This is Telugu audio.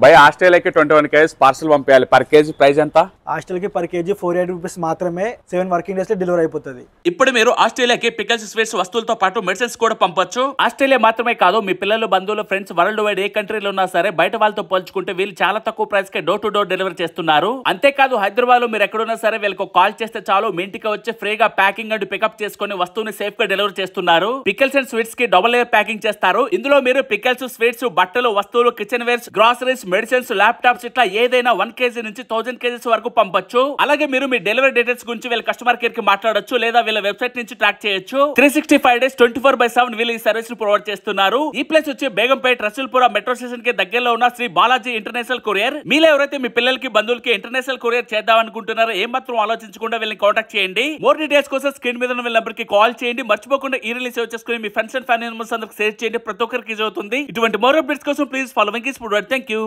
భయ ఆస్ట్రేలియాకి 21 kgs పార్సల్ పంపించాలి. పర్ కేజీ ప్రైస్ ఎంత? హాస్టల్ కి పర్ కేజీ 480 రూపీస్ మాత్రమే. 7 వర్కింగ్ డేస్ లో డెలివరీ అయిపోతుంది. ఇప్పుడు మీరు ఆస్ట్రేలియాకి పికల్స్, స్వీట్స్ వస్తువులతో పాటు మెడిసిన్స్ కూడా పంపొచ్చు. ఆస్ట్రేలియా మాత్రమే కాదు, మీ పిల్లలు, బంధువులు, ఫ్రెండ్స్ వరల్డ్ వైడ్ ఏ కంట్రీలో ఉన్నా సరే బయట వాళ్ళతో పోల్చుకుంటే వీళ్ళు చాలా తక్కువ price K door to door delivery చేస్తున్నారు. అంతేకాదు హైదరాబాద్ లో మీరు ఎక్కడున్నా సరే వీళ్ళకి కాల్ చేస్తే చాలు, మీ ఇంటికి వచ్చి ఫ్రీగా ప్యాకింగ్ అండ్ పికప్ చేసుకుని వస్తువుని సేఫ్ గా డెలివరీ చేస్తున్నారు. పికల్స్ అండ్ స్వీట్స్ కి డబుల్ లేయర్ ప్యాకింగ్ చేస్తారు. ఇందులో మీరు పికల్స్, స్వీట్స్, బట్టలు, వస్తువులు, kitchen wares, groceries, medicines, laptops ఇట్లా ఏదైనా 1 kg నుంచి 1000 kgs వరకు పంపొచ్చు. అలాగే మీరు మీ డెలివరీ డీటెయిల్స్ గురించి వీళ్ళ కస్టమర్ కేర్ కి మాట్లాడొచ్చు, లేదా వీళ్ళ వెబ్సైట్ నుంచి ట్రాక్ చేయొచ్చు. 365 days 24/7 వీళ్ళు ఈ సర్వీస్ ని ప్రొవైడ్ చేస్తున్నారు. ఈ ప్లేస్ వచ్చి బేగంపేట్ రసూల్పుర మెట్రో స్టేషన్ కి దగ్గరలో ఉన్న శ్రీ బాలాజీ ఇంటర్నేషనల్ కొరియర్. మీలో ఎవరైతే మీ పిల్లలకి, బంధువులకి ఇంటర్నేషనల్ కొరియర్ చేద్దాం అనుకుంటున్నారో ఏమాత్రం ఆలోచించకుండా వీళ్ళని కాంటాక్ట్ చేయండి. మోర్ డీటెయిల్స్ కోసం స్క్రీన్ మీద ఉన్న వీళ్ళ నంబర్ కి కాల్ చేయండి. మర్చిపోకుండా ఈ రిలీజ్ సేవ్ చేసుకుని మీ ఫ్రెండ్స్ అండ్ ఫ్యామిలీ మెంబర్స్ అందరికి షేర్ చేయండి. ప్రతి ఒక్కరికి యూజ్ అవుతుంది. ఇటువంటి మోర్ అప్డేట్స్ కోసం please follow Venky's food. Thank you.